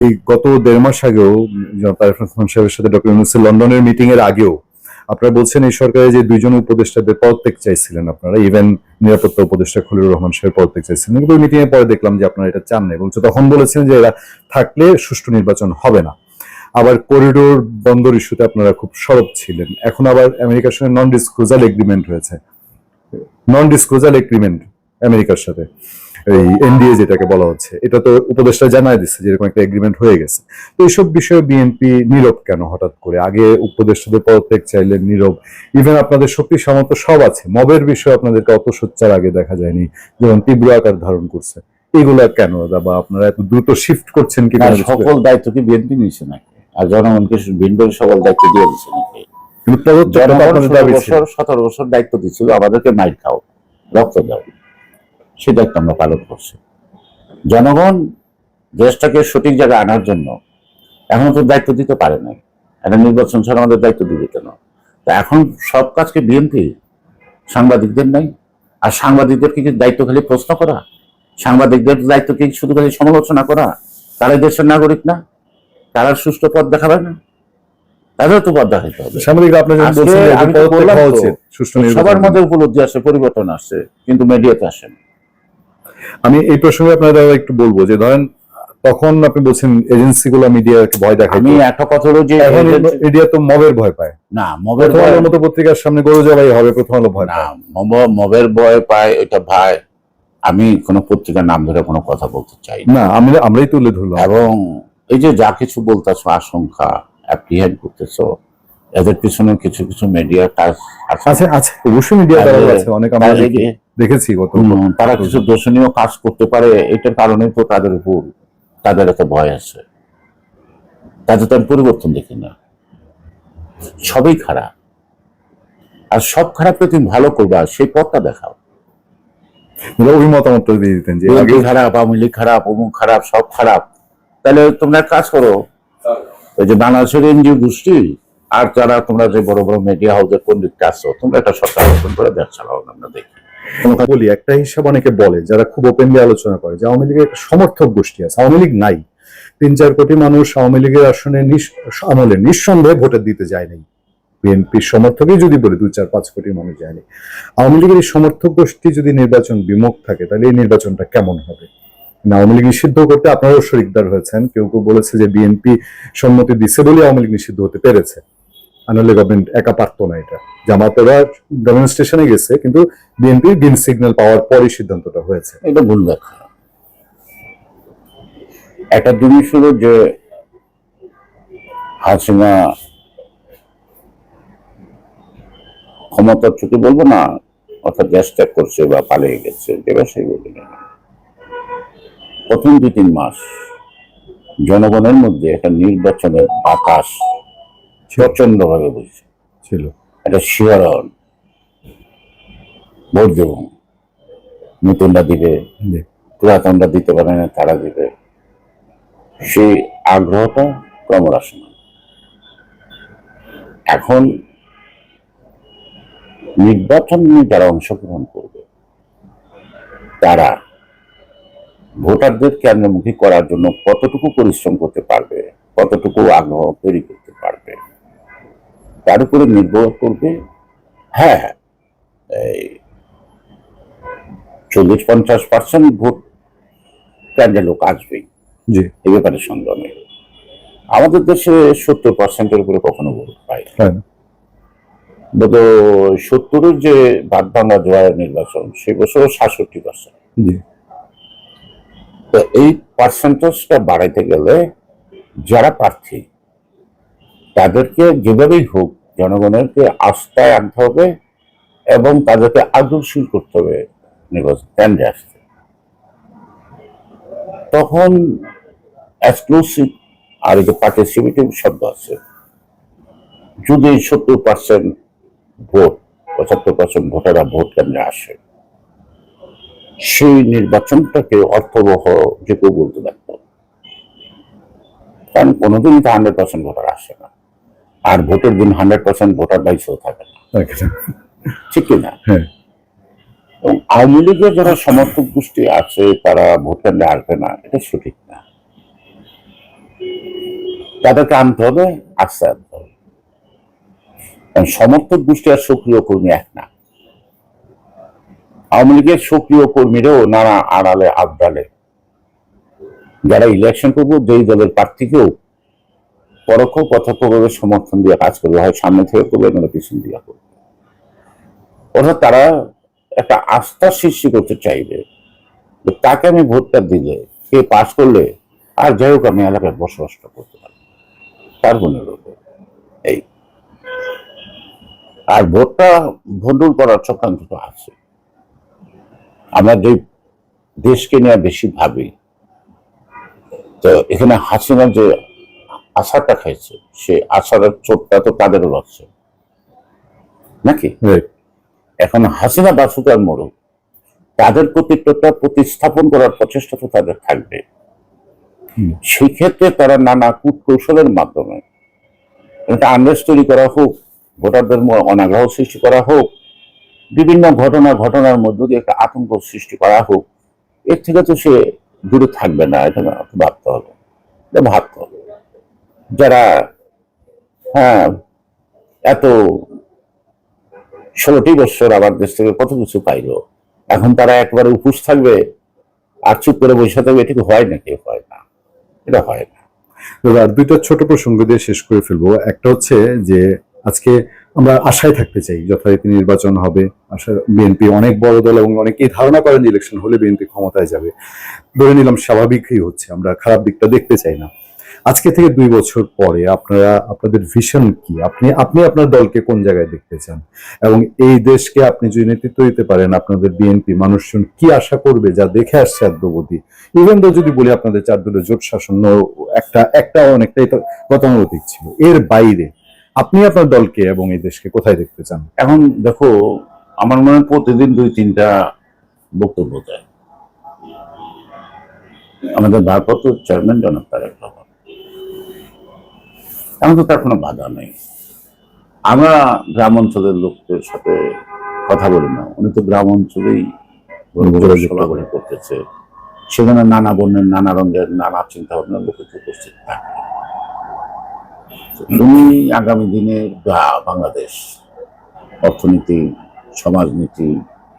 এই গত 1.5 মাস আগেও তারেক রহমান সাহেবের সাথে ডক্টর ইউনূসের লন্ডনের মিটিং এর আগেও আপনারা বলছেন এই সরকারে যে 2 জন উপদেষ্টাদের পদত্যাগ চাইছিলেন আপনারা, ইভেন নিরাপত্তা উপদেষ্টা খলিলুর রহমান সাহেব পদত্যাগ চাইছিলেন, কিন্তু ওই মিটিং এর পরে দেখলাম যে আপনারা এটা চান না। বলছে তখন বলেছেন যে এরা থাকলে সুষ্ঠু নির্বাচন হবে না। আবার করিডোর বন্দর ইস্যুতে আপনারা খুব সরব ছিলেন। এখন আবার আমেরিকার সঙ্গে নন ডিসক্লোজার এগ্রিমেন্ট হয়েছে, নন ডিসক্লোজার এগ্রিমেন্ট আমেরিকার সাথে, এই এনডিএ যেটাকে বলা হচ্ছে, এটা তো উপদেষ্টা জানাই দিচ্ছে যে এরকম একটা এগ্রিমেন্ট হয়ে গেছে। তো এইসব বিষয়ে বিএনপি নীরব কেন হঠাৎ করে? আগে উপদেষ্টাদের পদত্যাগ চাইলেন, নীরব। ইভেন আপনাদের শক্তি সামর্থ্য সব আছে, মবের বিষয়ে আপনাদেরকে অত সোচ্চার আগে দেখা যায়নি, যেমন তীব্র আকার ধারণ করছে। এগুলা কেন, বা আপনারা এত দ্রুত শিফট করছেন কি? সকল দায়িত্ব কি বিএনপি নিচ্ছে নাকি? আর জনগণকে বিএনপির সকল দায়িত্ব দিয়ে দিচ্ছে নাকি? 17 বছর দায়িত্ব দিচ্ছিল আমাদেরকে মাইর খাও, রক্ত দাও, সেই দায়িত্ব আমরা পালন করছি। জনগণ দেশটাকে সঠিক জায়গায় আনার জন্য এখনো তো দায়িত্ব দিতে পারে না। একটা নির্বাচন ছাড়া আমাদের দায়িত্ব দিবে কেন? তা এখন সব কাজকে বিএনপি, সাংবাদিকদের নাই। আর সাংবাদিকদের কি দায়িত্ব খালি প্রশ্ন করা? সাংবাদিকদের দায়িত্ব কি শুধু খালি সমালোচনা করা? তারা দেশের নাগরিক না? তারা সুষ্ঠু পথ দেখাবে না? তাদেরও তো পথ দেখাইতে হবে। সবার মধ্যে উপলব্ধি আসে, পরিবর্তন আসছে, কিন্তু মিডিয়াতে আসে না। আমি এই প্রসঙ্গে আপনারা একটু বলবো যে ধরেন তখন আপনি বলছেন এজেন্সিগুলো মিডিয়াকে ভয় দেখায়। আমি একটা কথা হলো যে মিডিয়া তো মবের ভয় পায় না। মবের মতো পত্রিকার সামনে গরু জবাই হবে, প্রথম আলো ভয় না, মবের ভয় পায়, এটা ভাই। আমি কোন পত্রিকার নাম ধরে কোনো কথা বলতে চাই না, আমরাই তুলে ধরলাম। এবং এই যে যা কিছু বলতেছো, আশঙ্কা অ্যাপ্রিহেন্ড করতেছো, এদের পিছনে কিছু কিছু মিডিয়া কাজ আছে। অবশ্যই মিডিয়া আছে, অনেক আমরা দেখেছি গত। তারা কিছু দর্শনীয় কাজ করতে পারে, এটার কারণে তো তাদের উপর তাদের একটা ভয় আছে। তাদের তো আমি পরিবর্তন দেখি না, সবই খারাপ। আর সব খারাপকে তুমি ভালো করবা, সেই পথটা দেখাও। ওই মতামতটা দিয়ে দিতেন যে আগে খারাপ, আওয়ামী লীগ খারাপ, অমুক খারাপ, সব খারাপ। তাহলে তোমরা কাজ করো, ওই যে বাংলাদেশের এনজিও গোষ্ঠী আর যারা তোমরা যে বড় বড় মিডিয়া হাউসের পণ্ডিত আছো, তোমরা একটা সরকার গঠন করে দেশ চালাও। আমরা দেখি বলি একটা হিসাব অনেকে বলে, যারা খুব ওপেনলি আলোচনা করে, যে আওয়ামী লীগের একটা সমর্থক গোষ্ঠী আছে। আওয়ামী লীগ নাই, 3-4 কোটি মানুষ আওয়ামী লীগের আসনে আমলে নিঃসন্দেহে ভোটে দিতে যায় নাই। বিএনপির সমর্থকই যদি বলি 2-4-5 কোটি মানুষ যায়নি। আওয়ামী লীগের এই সমর্থক গোষ্ঠী যদি নির্বাচন বিমুখ থাকে, তাহলে এই নির্বাচনটা কেমন হবে? আওয়ামী লীগ নিষিদ্ধ করতে আপনারাও শরিকদার হয়েছেন। কেউ কেউ বলেছে যে বিএনপি সম্মতি দিচ্ছে বলে আওয়ামী লীগ নিষিদ্ধ হতে পেরেছে, আনলে গভর্নমেন্ট একা পারতো না। এটা জামাতেরা ডেমনস্ট্রেশনে গেছে, কিন্তু বিএনপি গ্রিন সিগন্যাল পাওয়ার পরই সিদ্ধান্তটা হয়েছে। এটা ভুল ব্যাখ্যা। একটা জিনিস হলো যে হাসিনা ক্ষমতার চুক্তি বলবো না, অর্থাৎ দেশ ত্যাগ করছে বা পালিয়ে গেছে, যে ব্যবসায়ী বলবে না, প্রথম 2-3 মাস জনগণের মধ্যে একটা নির্বাচনের বাতাস প্রচন্ড ভাবে বুঝছে ছিল, একটা শিহরণ। ভোট দেব, নতুনরা দিবে, পুরাতনরা দিতে পারে না, তারা দিবে, সেই আগ্রহটা ক্রমহ্রাসমান। এখন নির্বাচন নিয়ে যারা অংশগ্রহণ করবে, তারা ভোটারদের কেন্দ্রমুখী করার জন্য কতটুকু পরিশ্রম করতে পারবে, কতটুকু আগ্রহ তৈরি করতে পারবে, তার উপরে নির্ভর করবে। হ্যাঁ, এই 40-50% ভোট কেন্দ্রের লোক আসবেই, এ ব্যাপারে সন্দেহ নেই। আমাদের দেশে 70%-এর উপরে কখনো ভোট পায় না। গত 70-এর যে ভাত ভাঙা জোয়ার নির্বাচন, সে বছর 67%। তো এই পার্সেন্টেজটা বাড়াইতে গেলে যারা প্রার্থী, তাদেরকে যেভাবেই হোক জনগণেরকে আস্থায় আনতে হবে এবং তাদেরকে আগ্রহশীল করতে হবে নির্বাচন কেন্দ্রে আসতে। তখন এক্সক্লুসিভ আর এই যে পার্টিসিপেটিভ শব্দ আছে, যদি 70% ভোট, 75% ভোটাররা ভোট কেন্দ্রে আসে, সেই নির্বাচনটাকে অর্থবহ যে কেউ বলতে পারত। কারণ কোনোদিনই তো 100% ভোটার আসে না, আর ভোটের দিন 100% ভোটার বাইসেও থাকে না, ঠিক কিনা? আওয়ামী লীগের যারা সমর্থক গোষ্ঠী আছে, তারা ভোট কেন্দ্রে আসবে না, এটা সঠিক না। তাদেরকে আনতে হবে, আস্তে আনতে হবে। কারণ সমর্থক গোষ্ঠী আর সক্রিয় কর্মী এক না। আওয়ামী লীগের সক্রিয় কর্মীরাও নানা আড়ালে আবডালে যারা ইলেকশন করবো যেই দলের প্রার্থীকেও পরোক্ষ প্রত্যক্ষভাবে সমর্থন দিয়ে কাজ করবে, হয় সামনে থেকে করবে নয় পিছন দিয়ে করবে। অর্থাৎ তারা একটা আস্থা সৃষ্টি করতে চাইবে যে তাকে আমি ভোটটা দিলে, কে পাশ করলে আর যাই হোক আমি এলাকায় বসবাসটা করতে পারবো, তার মনে রোগে এই। আর ভোটটা ভণ্ডুল করার চক্রান্ত তো আছে। আমরা যে দেশকে নিয়ে বেশি ভাবি, তো এখানে হাসিনা যে আশাটা খাইছে, সে আশার চোটটা তো তাদেরও লাগছে নাকি? এখন হাসিনা বাসুক আর মরুক, তাদের কর্তৃত্বটা প্রতিস্থাপন করার প্রচেষ্টা তো তাদের থাকবে। সেই ক্ষেত্রে তারা নানা কূটকৌশলের মাধ্যমে একটা আন্দাজ তৈরি করা হোক, ভোটারদের অনাগ্রহ সৃষ্টি করা হোক, বিভিন্ন ঘটনার মধ্য দিয়ে একটা আতঙ্ক সৃষ্টি করা হোক, এর থেকে তো সে দূরে থাকবে না। এটা ভাবতে হবে, ভাবতে হবে। যারা হ্যাঁ এত 16টি বছর আবার দেশ থেকে কত কিছু পাইলো, এখন তারা একবারে উপোস থাকবে আর চুপ করে বসে থাকবে, এটা কি হয় নাকি? হয় না, এটা হয় না। আর দুইটা ছোট প্রসঙ্গ দিয়ে শেষ করে ফেলবো। একটা হচ্ছে যে আজকে আমরা আশায় থাকতে চাই যথারীতি নির্বাচন হবে। আশা বিএনপি অনেক বড় দল এবং অনেকেই ধারণা করেন যে ইলেকশন হলে বিএনপি ক্ষমতায় যাবে। ধরে নিলাম স্বাভাবিকই হচ্ছে, আমরা খারাপ দিকটা দেখতে চাই না। আজকে থেকে 2 বছর পরে আপনারা আপনাদের ভিশন কি? আপনি আপনার দলকে কোন জায়গায় দেখতে চান? এবং এই দেশকে আপনি যদি নেতৃত্ব দিতে পারেন, আপনাদের বিএনপি মানুষজন কি আশা করবে যা দেখে আসছে আদ্যবধি? ইভেন তো যদি বলি আপনাদের 4 দলের জোট শাসন একটা অনেকটাই গতানুগতিক ছিল, এর বাইরে আপনি আপনার দলকে এবং এই দেশকে কোথায় দেখতে চান? এখন দেখো, আমার মনে হয় প্রতিদিন 2-3টা বক্তব্য দেয় আমাদের ভারপ্রাপ্ত চেয়ারম্যান জনাব তারেক রহমান। এখন তো তার কোনো বাধা নেই। আমরা গ্রাম অঞ্চলের লোকদের সাথে কথা বলি না, উনি তো গ্রাম অঞ্চলেই সভাগুলি করতেছে, সেখানে নানা বর্ণের, নানা রঙের, নানা চিন্তা ভাবনার লোক উপস্থিত থাকে। তুমি আগামী দিনে বাংলাদেশ অর্থনীতি, সমাজনীতি,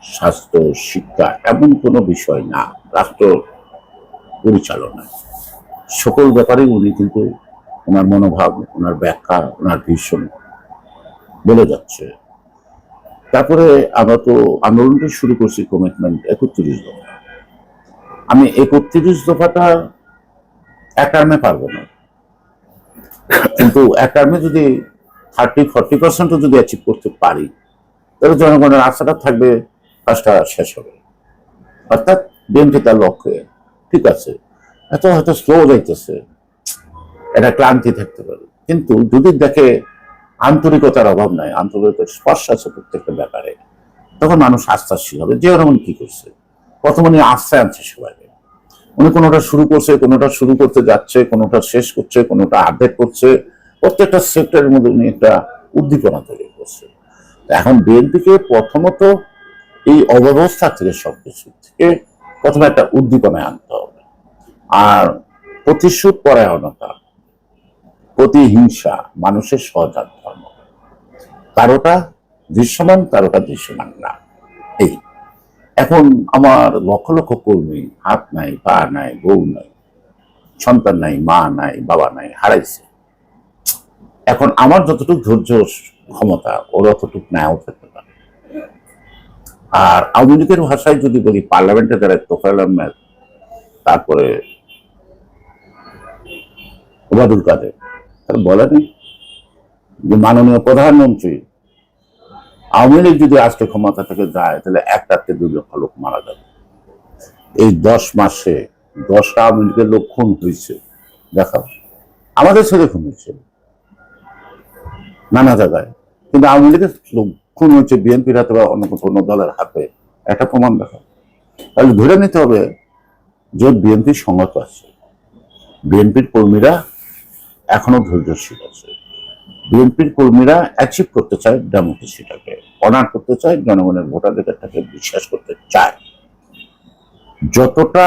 স্বাস্থ্য, শিক্ষা এমন কোনো বিষয় না, রাষ্ট্র পরিচালনা সকল ব্যাপারে উনি কিন্তু ওনার মনোভাব, ওনার ব্যাখ্যা, ওনার ভীষণ বলে যাচ্ছে। তারপরে আমরা তো আন্দোলনটা শুরু করছি কমিটমেন্ট 31 দফা। আমি 31 দফাটা এক টার্মে পারবো না, কিন্তু এক টার্মে যদি 30-40% যদি অ্যাচিভ করতে পারি, তাহলে জনগণের আশাটা থাকবে কাজটা শেষ হবে। অর্থাৎ বিএনপি তার লক্ষ্যে ঠিক আছে, এত হয়তো স্লো যাইতেছে, এটা ক্লান্তি থাকতে পারে, কিন্তু যদি দেখে আন্তরিকতার অভাব নাই, আন্তরিকতার স্পর্শ আছে প্রত্যেকটা ব্যাপারে, তখন মানুষ আস্থাশীল হবে। যে রকম কি করছে, প্রথম উনি আস্থায় আনছে সবাইকে। উনি কোনোটা শুরু করছে, কোনোটা শুরু করতে যাচ্ছে, কোনোটা শেষ করছে, কোনোটা অর্ধেক করছে, প্রত্যেকটা সেক্টরের মধ্যে উনি একটা উদ্দীপনা তৈরি করছে। এখন বিএনপিকে প্রথমত এই অব্যবস্থা থেকে, সবকিছু থেকে প্রথমে একটা উদ্দীপনায় আনতে হবে। আর প্রতিশোধ পরায়ণতা, প্রতিহিংসা মানুষের সহজাত ধর্ম, কারোটা দৃশ্যমান, কারোটা দৃশ্যমান না। এই এখন আমার লক্ষ লক্ষ কর্মী হাত নাই, পা নাই, বউ নাই, সন্তান নাই, মা নাই, বাবা নাই, হারাইছে। এখন আমার যতটুকু ধৈর্য ক্ষমতা, ওর অতটুকু নাও থাকতে পারে। আর আওয়ামী লীগের ভাষায় যদি বলি, পার্লামেন্টে যারা তোফায়েল আহমেদ, তারপরে ওবায়দুল কাদের, তারা বলেনি যে মাননীয় প্রধানমন্ত্রী, আওয়ামী লীগ যদি আজকে ক্ষমতা থেকে যায় তাহলে 1 রাতে 2 লক্ষ লোক মারা যাবে। এই 10 মাসে 10টা আওয়ামী লীগের লোক খুন হয়েছে, দেখাও। আমাদের ছেলে খুন হয়েছে নানা জায়গায়, কিন্তু আওয়ামী লীগের লোক খুন হয়েছে বিএনপির হাতে বা অন্য কোনো দলের হাতে, একটা প্রমাণ দেখাও। তাহলে ধরে নিতে হবে যে বিএনপির সংগত আছে, বিএনপির কর্মীরা এখনো ধৈর্যশীল আছে, বিএনপির কর্মীরা অ্যাচিভ করতে চায় ডেমোক্রেসিটাকে, অনার করতে চায় জনগণের ভোটাধিকারটাকে বিশ্বাস করতে চায়। যতটা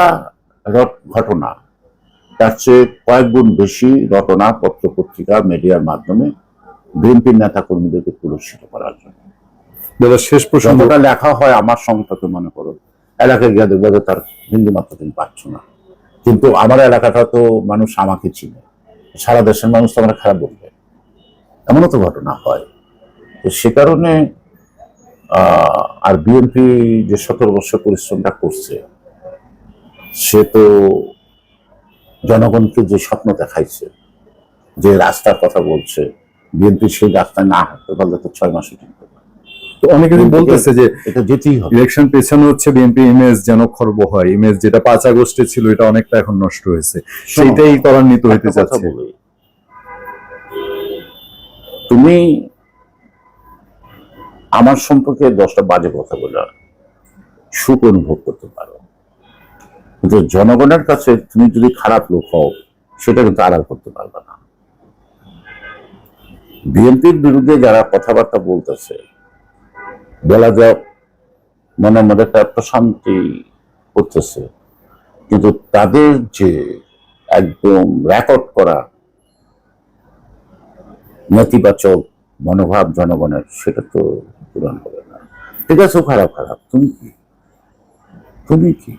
ঘটনা তার চেয়ে কয়েক গুণ বেশি রটনা পত্র পত্রিকা মিডিয়ার মাধ্যমে বিএনপির নেতা কর্মীদেরকে পুরস্কৃত করার জন্য। দাদা শেষ প্রসঙ্গ, যতটা লেখা হয় আমার সম্পর্কে মনে করো, এলাকায় গিয়ে দেখবে যে তার হিন্দু মাত্রা তুমি পাচ্ছ না, কিন্তু আমার এলাকাটা তো মানুষ আমাকে চিনে, সারা দেশের মানুষ তো আমরা খারাপ বলবে, এমনও তো ঘটনা হয়। তো সে কারণে আর বিএনপি যে 17 বছর পরিশ্রমটা করছে, সে তো জনগণকে যে স্বপ্ন দেখাইছে, যে রাস্তার কথা বলছে, বিএনপি সেই রাস্তায় না হাঁটতে পারলে তো 6 মাসে ঠিক হবে। তো অনেকে বলতেছে যে এটা যেতেই হবে। ইলেকশন পেছানো হচ্ছে বিএনপি ইমেজ যেন খর্ব হয়, ইমেজ যেটা 5 আগস্টে ছিল এটা অনেকটা এখন নষ্ট হয়েছে, সেইটাই ত্বরান্বিত হইতে একটা কথা যাচ্ছে। বলি, তুমি আমার সম্পর্কে 10টা বাজে কথা বলে সুখ অনুভব করতে পারো, কিন্তু জনগণের কাছে তুমি যদি খারাপ লোক হও সেটা কিন্তু আড়াল করতে পারবে না। বিএনপির বিরুদ্ধে যারা কথাবার্তা বলতেছে, বলা যাক মনের মধ্যে একটা প্রশান্তি করতেছে, কিন্তু তাদের যে একদম রেকর্ড করা নেতিবাচক মনোভাব জনগণের, সেটা তো পূরণ হবে না। ঠিক আছে, খারাপ খারাপ, তুমি কি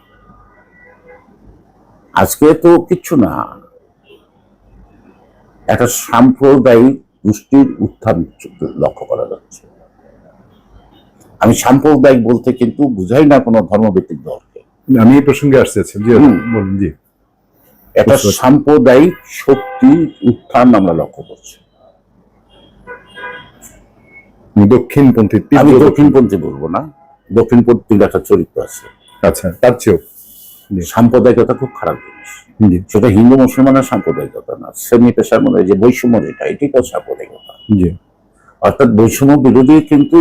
আজকে তো কিচ্ছু না, একটা সাম্প্রদায়িক গোষ্ঠীর উত্থান লক্ষ্য করা যাচ্ছে। আমি সাম্প্রদায়িক বলতে কিন্তু বুঝাই না কোনো ধর্মভিত্তিক দলকে, আমি এই প্রসঙ্গে আসতে চাচ্ছি, জি বলুন। জি, একটা সাম্প্রদায়িক শক্তির উত্থান আমরা লক্ষ্য করছি। দক্ষিণপন্থী, আমি দক্ষিণপন্থী বলবো না, দক্ষিণপন্থীর একটা চরিত্র আছে। আচ্ছা, তার চেয়েও সাম্প্রদায়িকতা খুব খারাপ জিনিস, সেটা হিন্দু মুসলমানের সাম্প্রদায়িকতা না, শ্রেণী পেশার মধ্যে যে বৈষম্য, যেটা এটি তো সাম্প্রদায়িকতা। অর্থাৎ বৈষম্য বিরোধী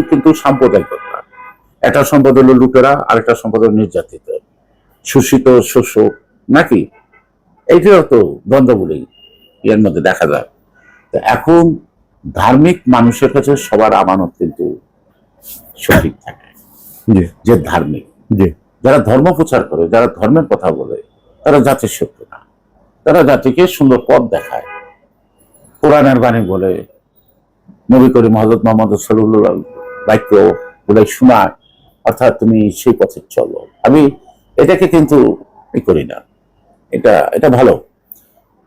কিন্তু সাম্প্রদায়িকতা। একটা সম্প্রদায়ের লোকেরা আরেকটা সম্প্রদায়ের নির্যাতিত, শোষিত, শোষক, নাকি এইটাও তো দ্বন্দ্বগুলি এর মধ্যে দেখা যায়। তো এখন ধার্মিক মানুষের কাছে সবার আমানত কিন্তু সঠিক থাকে, যে ধার্মিক, যারা ধর্ম প্রচার করে, যারা ধর্মের কথা বলে, তারা জাতির শত্রু না, তারা জাতিকে সুন্দর পথ দেখায়, কোরআনের বাণী বলে, নবী করিম হযরত মুহাম্মদ সাল্লাল্লাহু আলাইহি বাক্য বলে শোনায়, অর্থাৎ তুমি সেই পথে চলো। আমি এটাকে কিন্তু করি না, এটা ভালো,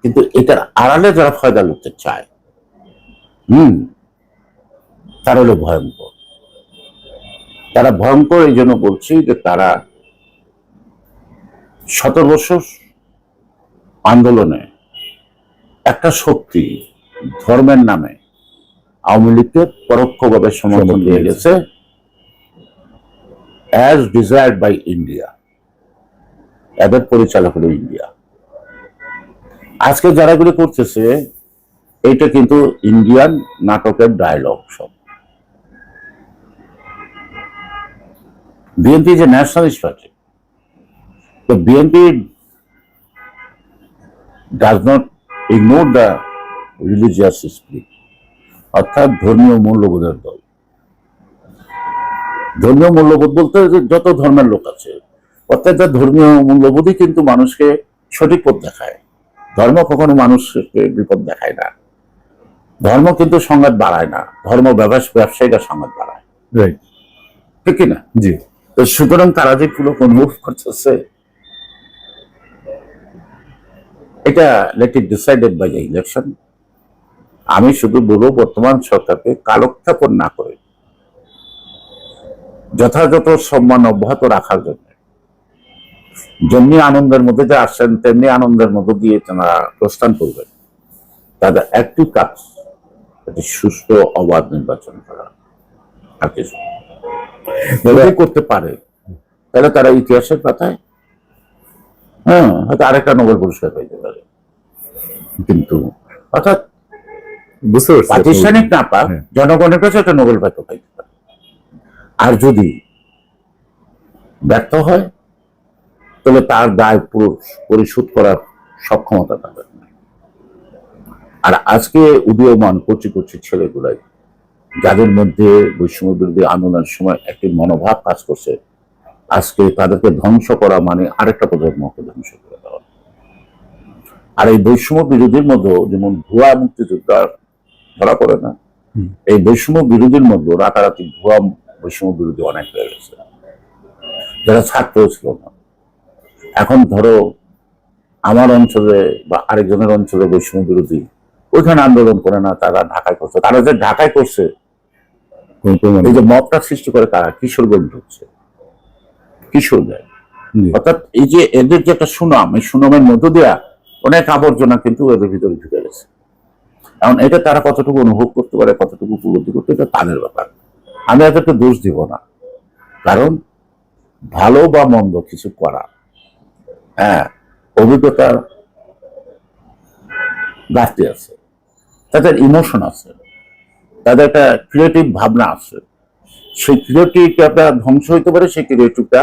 কিন্তু এটার আড়ালে যারা ফায়দা লুটতে চায়, তারা হলো ভয়ঙ্কর। তারা ভয়ঙ্কর এই জন্য বলছি যে তারা 17 বছর আন্দোলনে একটা শক্তি ধর্মের নামে আওয়ামী লীগকে পরোক্ষভাবে সমর্থন দিয়ে গেছে, অ্যাজ ডিজায়ার্ড বাই ইন্ডিয়া। এদের পরিচালক হলো ইন্ডিয়া। আজকে যারা এগুলো করতেছে, এইটা কিন্তু ইন্ডিয়ান নাটকের ডায়লগ সব। বিএনপি যে ন্যাশনালিস্ট পার্টি, তো BNP does not ignore the religious spirit, অর্থাৎ ধর্মীয় মূল্যবোধের দল। ধর্মীয় মূল্যবোধ বলতে যত ধর্মের লোক আছে, প্রত্যেকটা ধর্মীয় মূল্যবোধই কিন্তু মানুষকে সঠিক পথ দেখায়। ধর্ম কখনো মানুষকে বিপদ দেখায় না, ধর্ম কিন্তু সংঘাত বাড়ায় না, ধর্ম ব্যবসায়ীরা সংঘাত বাড়ায়, ঠিক কিনা? জি। তো সুতরাং তারা যে পুরো মুভ করতেছে, এটা let it decided by the election. আমি শুধু বলবো, বর্তমান সরকারকে কালক্ষেপণ না করে যথাযথ সম্মান অব্যাহত রাখার জন্য, যেমনি আনন্দের মধ্যে যে আসছেন তেমনি আনন্দের মধ্য দিয়ে তারা প্রস্থান করবেন। তাদের একটি কাজ, একটি সুষ্ঠু অবাধ নির্বাচন করা। আর কিছু যদি করতে পারে, তাহলে তারা ইতিহাসের পাতায় হয়তো আরেকটা নোবেল পুরস্কার পাইতে পারে। কিন্তু অর্থাৎ বুঝতে পারছি, প্রাতিষ্ঠানিক না পাক, জনগণের কাছে একটা নোবেল পাইতে পারে। আর যদি ব্যর্থ হয়, তাহলে তার দায় পরিশোধ করার সক্ষমতা তাদের নেই। আর আজকে উদীয়মান কচি কচি ছেলেগুলাই, যাদের মধ্যে বৈষম্য বিরোধী আন্দোলনের সময় একটি মনোভাব কাজ করছে, আজকে তাদেরকে ধ্বংস করা মানে আরেকটা প্রজন্মকে ধ্বংস করে দেওয়া। আর এই বৈষম্য বিরোধীর মধ্যে যেমন ভুয়া মুক্তিযোদ্ধা ধরা পড়ে না, এই বৈষম্য বিরোধীর মধ্যে রাতারাতি ভুয়া বৈষম্য বিরোধী অনেক হয়ে গেছে, যারা ছাত্র ছিল না। এখন ধরো আমার অঞ্চলে বা আরেকজনের অঞ্চলে বৈষম্য বিরোধী, ওইখানে আন্দোলন করে না, তারা ঢাকায় করছে। তারা যে ঢাকায় করছে, এই যে মবটা সৃষ্টি করে তারা কিশোরগঞ্জ হচ্ছে, কিশোরগঞ্জ। অর্থাৎ এই যে এদের যে একটা সুনাম, এই সুনামের মধ্য দিয়া অনেক আবর্জনা কিন্তু এদের ভিতরে ঢুকে গেছে। এখন এটা তারা কতটুকু অনুভব করতে পারে, কতটুকু উপলব্ধি করতে, এটা তাদের ব্যাপার। আমি এদেরকে দোষ দিব না, কারণ ভালো বা মন্দ কিছু করা, হ্যাঁ, অভিজ্ঞতার ঘাটতি আছে, তাদের ইমোশন আছে, তাদের একটা ক্রিয়েটিভ ভাবনা আছে। সেই ক্রিয়েটিভটা ধ্বংস হইতে পারে, সেই ক্রিয়েটিভটা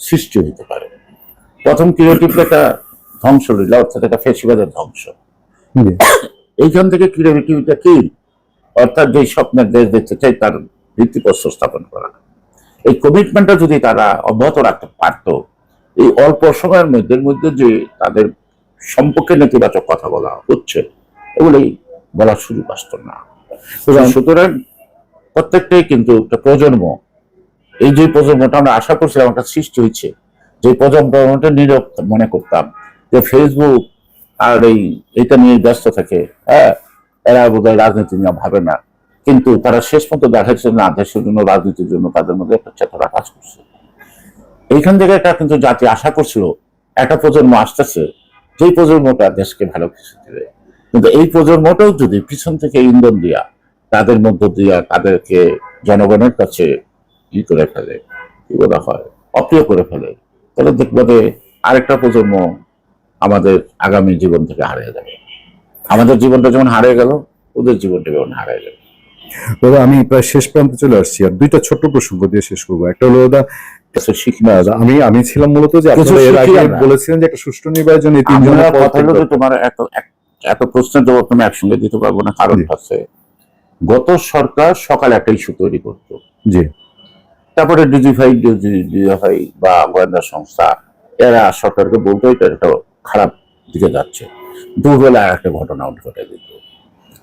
সৃষ্টি হইতে পারে। প্রথম ক্রিয়েটিভটা একটা ধ্বংস রইল, অর্থাৎ একটা ফেসিবাদের ধ্বংস। এইখান থেকে ক্রিয়েটিভিটা কি, অর্থাৎ যে স্বপ্নের দেশ দেখতে চাই তার ভিত্তিপ্রস্তর স্থাপন করা। এই কমিটমেন্টটা যদি তারা অব্যাহত রাখতে পারত, এই অল্প সময়ের মধ্যে যে তাদের সম্পর্কে নেতিবাচক কথা বলা হচ্ছে, এগুলোই বলার সুযোগ আসত না। সুতরাং প্রত্যেকটাই কিন্তু একটা প্রজন্ম, এই যে প্রজন্মটা আমরা আশা করছিলাম একটা সৃষ্টি হয়েছে, যে প্রজন্মটা নীরব মনে করতাম যে ফেসবুক আর এইটা নিয়ে ব্যস্ত থাকে, হ্যাঁ, এরা বোধহয় রাজনীতি নিয়ে ভাবে না, কিন্তু তারা শেষ পর্যন্ত দেখাচ্ছে না দেশের জন্য, রাজনীতির জন্য তাদের মধ্যে একটা চেতনা কাজ করছে। এইখান থেকে একটা কিন্তু জাতি আশা করছিল একটা প্রজন্ম আসতেছে, যেই প্রজন্মটা দেশকে ভালো কিছু দেবে। কিন্তু এই প্রজন্মটাও যদি পিছন থেকে ইন্ধন দিয়া, তাদের মধ্য দিয়া তাদেরকে জনগণের কাছে ই করে ফেলে, কি বলা হয়, অপ্রিয় করে ফেলে, তাহলে দেখবে আরেকটা প্রজন্ম আমাদের আগামী জীবন থেকে হারিয়ে যাবে। আমাদের জীবনটা যেমন হারিয়ে গেল, ওদের জীবনটা যেমন হারিয়ে যাবে। দাদা, আমি প্রায় শেষ প্রান্তে চলে আসছি, আর দুইটা ছোট্ট প্রসঙ্গ দিয়ে শেষ করবো। একটা হলো দাদা, আমি ছিলাম মূলত যে আপনারা এর আগে বলেছিলেন যে একটা সুষ্ঠু নির্বাচন, এই তিনজনের কথা হলো যে তোমার এত প্রশ্নের জবাব তুমি একসঙ্গে দিতে পারবো না, কারণ হচ্ছে গত সরকার সকালে একটা ইস্যু তৈরি করতো, জি, তারপরে ডিজিফাই বা গোয়েন্দা সংস্থা এরা সরকারকে বলতো এটা একটা খারাপ দিকে যাচ্ছে, দুপুরবেলা একটা ঘটনা ঘটে দিত।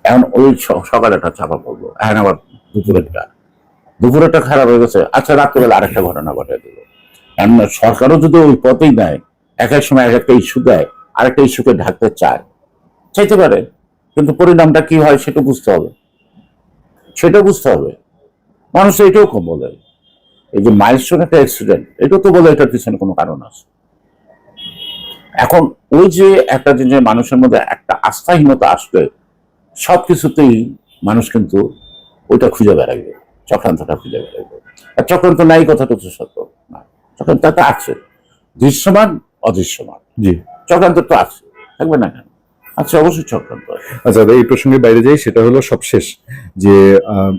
এখন ওই সকালে একটা চাপা পড়লো, এখন আবার দুপুরেরটা খারাপ হয়ে গেছে, আচ্ছা রাত্রেবেলা আরেকটা ঘটনা ঘটে দিল। এখন সরকারও যদি ওই পথেই নেয়, এক এক সময় এক একটা ইস্যু দেয়, আরেকটা ইস্যুকে ঢাকতে চাইতে পারে, কিন্তু পরিণামটা কি হয় সেটা বুঝতে হবে, মানুষ এটাও কম বলে। এই যে মাইলস্টোন একটা অ্যাক্সিডেন্ট, এটা তো বলে এটার পিছনে কোনো কারণ আছে। এখন ওই যে একটা জিনিস মানুষের মধ্যে একটা আস্থাহীনতা আসলে সবকিছুতেই মানুষ কিন্তু ওইটা খুঁজে বেড়াবে, চক্রান্তটা খুঁজে বেড়াবে। আর চক্রান্ত নাই কথাটা তো সত্য না, চক্রান্তটা আছে, দৃশ্যমান অদৃশ্যমান, জি, চক্রান্ত তো আছে, থাকবে না কেন? আচ্ছা, অবশ্যই চক্রান্ত। আচ্ছা, এই প্রসঙ্গে বাইরে যাই, সেটা হলো সবশেষ যে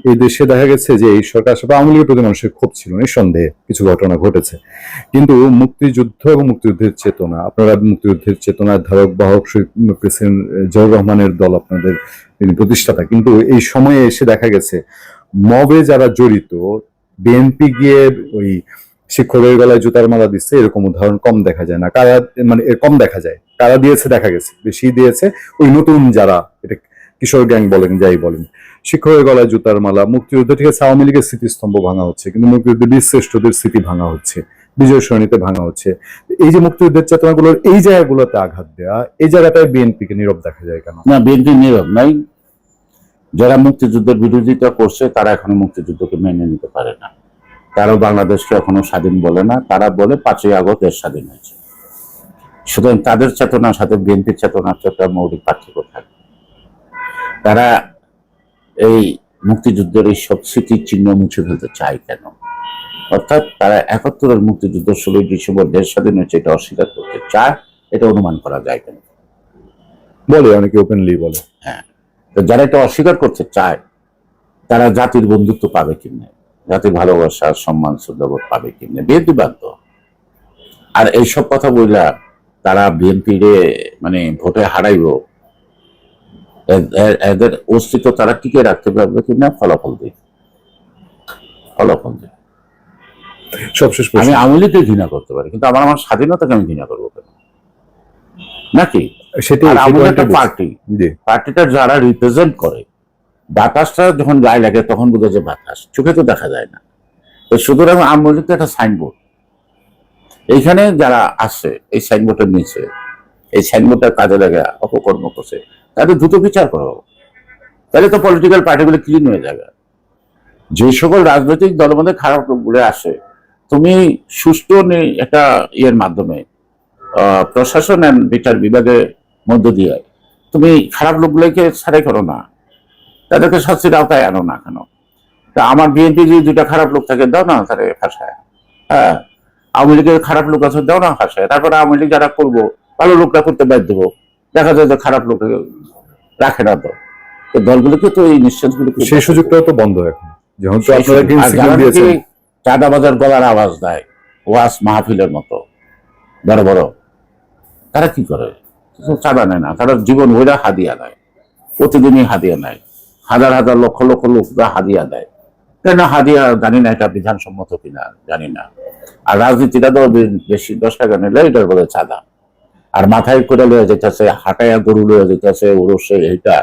এই দেশে দেখা গেছে যে এই সরকার আসলে আওয়ামী লীগের প্রতি মানুষের ক্ষোভ ছিল, নিঃসন্দেহে কিছু ঘটনা ঘটেছে, কিন্তু মুক্তিযুদ্ধ এবং মুক্তিযুদ্ধের চেতনা, আপনারা মুক্তিযুদ্ধের চেতনার ধারক বাহক, প্রেসিডেন্ট জিয়াউর রহমানের দল আপনাদের তিনি প্রতিষ্ঠাতা, কিন্তু এই সময়ে এসে দেখা গেছে মবে যারা জড়িত, বিএনপি গিয়ে ওই শিক্ষকের গলায় জুতার মালা দিচ্ছে, এরকম উদাহরণ কম দেখা যায় না। কারা, মানে কম দেখা যায়, কারা দিয়েছে দেখা গেছে, বেশি দিয়েছে ওই নতুন যারা, এটা কিশোর গ্যাং বলেন যাই বলেন, শিক্ষকের গলায় জুতার মালা। মুক্তিযুদ্ধ ঠিক আছে, আওয়ামী লীগের স্মৃতিস্তম্ভ ভাঙা হচ্ছে, কিন্তু মুক্তিযুদ্ধের বীর শ্রেষ্ঠদের স্মৃতি ভাঙা হচ্ছে, বিজয় সরণিতে ভাঙা হচ্ছে। এই যে মুক্তিযুদ্ধের চেতনাগুলোর এই জায়গাগুলোতে আঘাত দেওয়া, এই জায়গাটায় বিএনপিকে নীরব দেখা যায় কেন? না, বিএনপি নীরব নাই। যারা মুক্তিযুদ্ধের বিরোধিতা করছে তারা এখনো মুক্তিযুদ্ধকে মেনে নিতে পারে না, তারাও বাংলাদেশকে এখনো স্বাধীন বলে না, তারা বলে 5ই আগস্ট দেশ স্বাধীন হয়েছে। সুতরাং তাদের চেতনার সাথে বিএনপির চেতনার একটা মৌলিক পার্থক্য থাকে। তারা এই মুক্তিযুদ্ধের এই সব স্মৃতির চিহ্ন মুছে ফেলতে চায় কেন? অর্থাৎ তারা 71-এর মুক্তিযুদ্ধ 16ই ডিসেম্বর দেশ স্বাধীন হয়েছে এটা অস্বীকার করতে চায়, এটা অনুমান করা যায় কেন? বলে অনেকে, ওপেনলি বলে। হ্যাঁ, যারা এটা অস্বীকার করতে চায় তারা জাতির বন্ধুত্ব পাবে কিনা, জাতির ভালোবাসা, সম্মান, শ্রদ্ধাবোধ পাবে কিনা? বিএনপি বাধ্য। আর এইসব কথা বললা তারা বিএনপি মানে ভোটে হারাইব, এদের অস্তিত্ব তারা টিকে রাখতে পারবে কিনা ফলাফল দিই। সবশেষ আমি আওয়ামী লীগকে ঘৃণা করতে পারি, কিন্তু আমার স্বাধীনতাকে আমি ঘৃণা করবো কেন? নাকি সেটাই আর আমাদের সেটাই একটা বলছি। পার্টি, জি পার্টিটা যারা রিপ্রেজেন্ট করে, বাতাসটা যখন গায়ে লাগে তখন বোঝা যায় বাতাস, চোখে তো দেখা যায় না। তো সুতরাং আওয়ামী লীগ তো একটা সাইনবোর্ড, এইখানে যারা আসে এই সাইনবোর্ডের নিচে, এই সাইনবোর্ডটার কাজে লাগে অপকর্ম করছে, তাদের দ্রুত বিচার করো। তাহলে তো পলিটিক্যাল পার্টিগুলো ক্লিন হয়ে যাবে। যে সকল রাজনৈতিক দলের মধ্যে খারাপ লোকগুলো আসে, তুমি সুষ্ঠু একটা ইয়ের মাধ্যমে প্রশাসন এন্ড বিচার বিভাগের মধ্য দিয়ে তুমি খারাপ লোকগুলোকে ছাড়াই করো না, তাদেরকে শাস্তির আওতায় আনো না কেন? তা আমার বিএনপি যদি দুটা খারাপ লোক থাকে দাও না তাদের ফাঁসায়। হ্যাঁ, আওয়ামী লীগের খারাপ লোক আছে দাও না ফাঁসায়, তারপরে আওয়ামী লীগ যারা করবো ভালো লোকরা করতে বাধ্য দেবো, দেখা যায় যে খারাপ লোক রাখে না। তো তো দলগুলোকে তো এই নিঃশ্বাসগুলোকে সেই সুযোগটাও তো বন্ধ এখন, যেহেতু আপনারা গ্রিন আর সিগন্যাল যারা নাকি দিয়েছেন। চাঁদা বাজার গলার আওয়াজ দেয় ওয়াজ মাহফিলের মতো বড় বড়, তারা কি করে? চাঁদা নেয় না, তারা জীবন ওইরা হাদিয়া দেয়, প্রতিদিনই হাদিয়া নেয়, হাজার হাজার লক্ষ লক্ষ লোক হাদিয়া দেয়। কেন হাদিয়া জানি না এটা বিধানসম্মত কিনা জানি না। আর রাজনীতিটা তো বেশি 10 টাকা নিলে এটার বলে চাঁদা। আর মাথায় করে লয়ে যেতেছে, হাঁটাইয়া গরু লয়ে যেতেছে, ওরসে এইটা,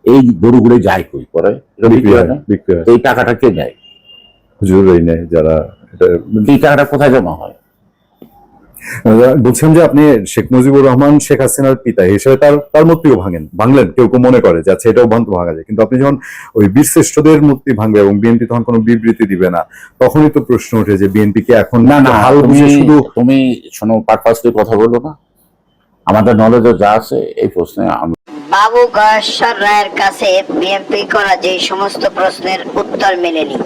এই গরুগুলো যায় কই করে? এটা বিক্রি হয় না? বিক্রি হয় এই টাকাটা কে নেয়? হুজুরই নেই যারা এটা। এই টাকাটা কোথায় জমা হয়? বলছিলাম যে আপনি শেখ মুজিবুর রহমান শেখ হাসিনার পিতা হিসেবে তার তার মূর্তিও ভাঙলেন, কেউ কেউ মনে করে যে আচ্ছা এটাও ভাঙা যায়, কিন্তু আপনি যখন ওই বীরশ্রেষ্ঠদের মূর্তি ভাঙবে এবং বিএনপি তখন কোনো বিবৃতি দিবে না, তখনই তো প্রশ্ন ওঠে যে বিএনপি কে এখন না না, হাল বুঝে শুধু তুমি শোনো, পারপাসলি কথা বলবো না। আমাদের নলেজে যা আছে এই প্রশ্নে বাবু গয়েশ্বর রায়ের কাছে বিএনপি করা যে সমস্ত প্রশ্নের উত্তর মেলেনি।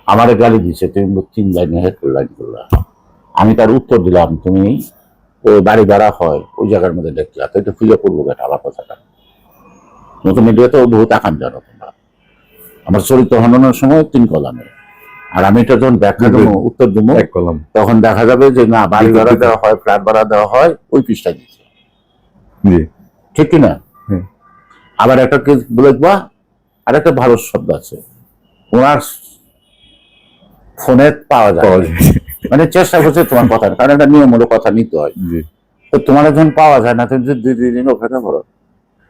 আমার গালি দিচ্ছে, তুমি 3 লাইনে হেড লাইন করলা, আমি তার উত্তর দিলাম, তুমি ওই বাড়ি ভাড়া হয় ওই জায়গার মধ্যে দেখলা, তো এটা খুঁজে পড়বো বেটা আমার কথাটা। নতুন মিডিয়া তো বহুত আকাম জানো তোমরা। আমার চরিত্র হননের সময় 3 কলামে, আর আমি এটা যখন ব্যাখ্যা দেবো উত্তর দেবো এক কলম। তখন দেখা যাবে যে না বাড়ি ভাড়া দেওয়া হয়, ফ্ল্যাট ভাড়া দেওয়া হয় ওই পৃষ্ঠা দিচ্ছে, জি ঠিক কিনা? হ্যাঁ। আবার একটা কেস বলেবা, আর একটা ভালো শব্দ আছে ওনার ফোনে পাওয়া যায়, মানে চেষ্টা করছে তোমার কথা, কারণ একটা নিয়মমূলক কথা নিতে হয়। জি তো তোমার যখন পাওয়া যায় না, তুমি যদি 2 দিন অপেক্ষা করো,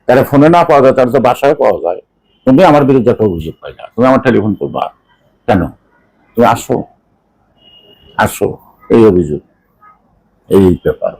তাহলে ফোনে না পাওয়া যায় তাহলে তো বাসায় পাওয়া যায়। তুমি আমার বিরুদ্ধে একটা অভিযোগ পাই না, তুমি আমার টেলিফোন করবা কেন? তুমি আসো আসো, এই অভিযোগ, এই ব্যাপার।